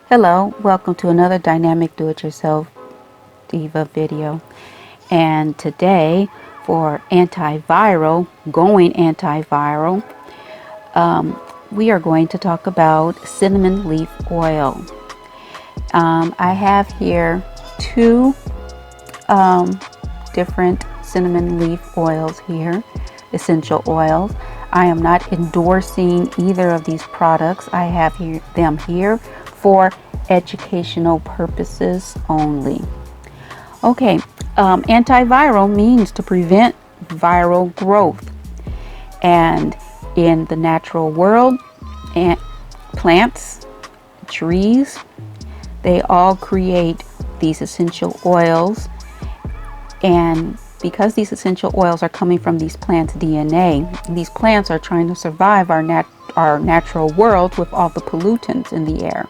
Hello, welcome to another Dynamic Do-It-Yourself Diva video. And today for going antiviral, we are going to talk about cinnamon leaf oil. I have here two different cinnamon leaf oils here, essential oils. I am not endorsing either of these products. I have them here for educational purposes only. Okay, antiviral means to prevent viral growth. And in the natural world, plants, trees, they all create these essential oils. And because these essential oils are coming from these plants' DNA, these plants are trying to survive our natural world with all the pollutants in the air.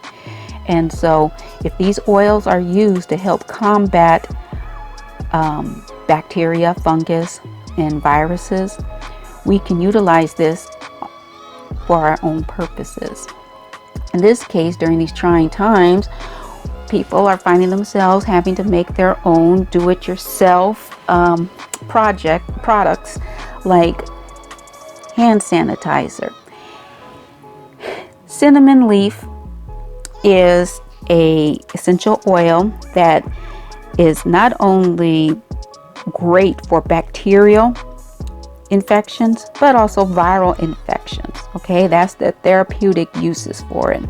And so if these oils are used to help combat bacteria, fungus, and viruses, we can utilize this for our own purposes. In this case, during these trying times, people are finding themselves having to make their own do-it-yourself products like hand sanitizer. Cinnamon leaf is a essential oil that is not only great for bacterial infections but also viral infections. Okay, that's the therapeutic uses for it.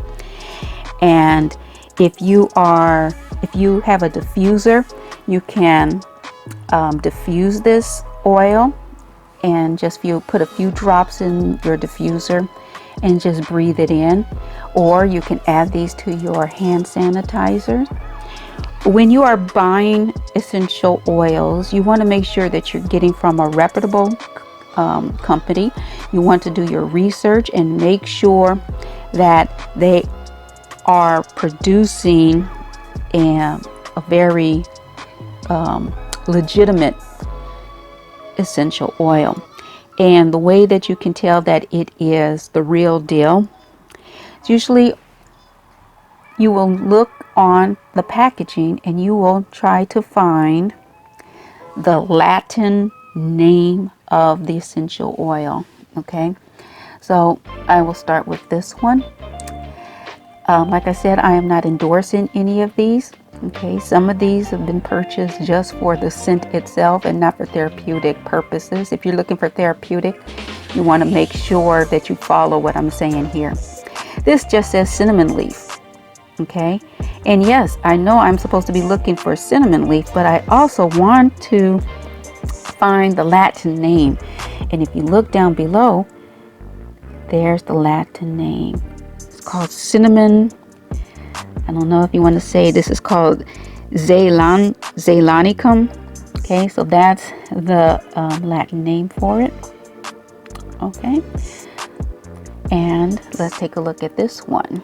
And if you have a diffuser, you can diffuse this oil and just put a few drops in your diffuser and just breathe it in, or you can add these to your hand sanitizer. When you are buying essential oils, you want to make sure that you're getting from a reputable company. You want to do your research and make sure that they are producing a very legitimate essential oil. And the way that you can tell that it is the real deal, usually you will look on the packaging and you will try to find the Latin name of the essential oil. Okay, so I will start with this one. Like I said, I am not endorsing any of these. Okay, some of these have been purchased just for the scent itself and not for therapeutic purposes. If you're looking for therapeutic, you want to make sure that you follow what I'm saying here. This just says cinnamon leaf. Okay, and yes, I know I'm supposed to be looking for cinnamon leaf, but I also want to find the Latin name. And if you look down below, there's the Latin name. It's called cinnamon. I don't know if you want to say this is called Zeylanicum. Okay, so that's the Latin name for it. Okay, and let's take a look at this one.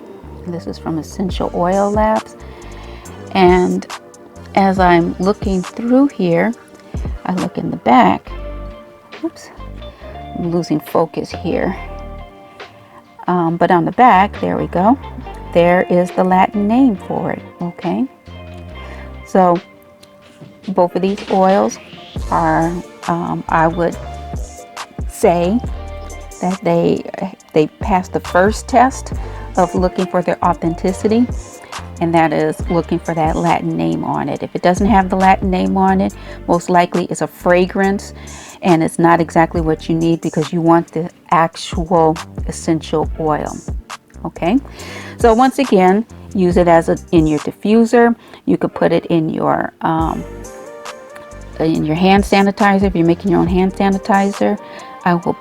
This is from Essential Oil Labs. And as I'm looking through here, I look in the back. Oops, I'm losing focus here. But on the back, there we go. There is the Latin name for it. Okay, so both of these oils are, I would say that they passed the first test of looking for their authenticity, and that is looking for that Latin name on it. If it doesn't have the Latin name on it, most likely it's a fragrance and it's not exactly what you need, because you want the actual essential oil. Okay, so once again, use it in your diffuser. You could put it in your hand sanitizer if you're making your own hand sanitizer. I will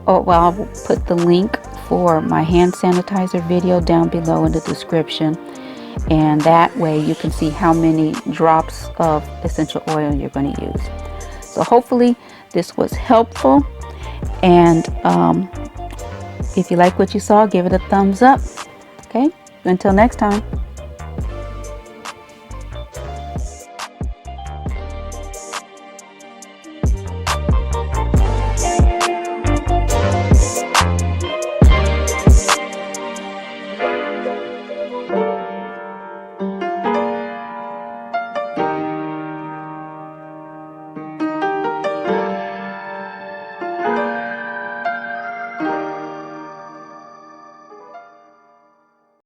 I'll put the link for my hand sanitizer video down below in the description, and that way you can see how many drops of essential oil you're going to use. So hopefully this was helpful, and if you like what you saw, give it a thumbs up. Okay, until next time.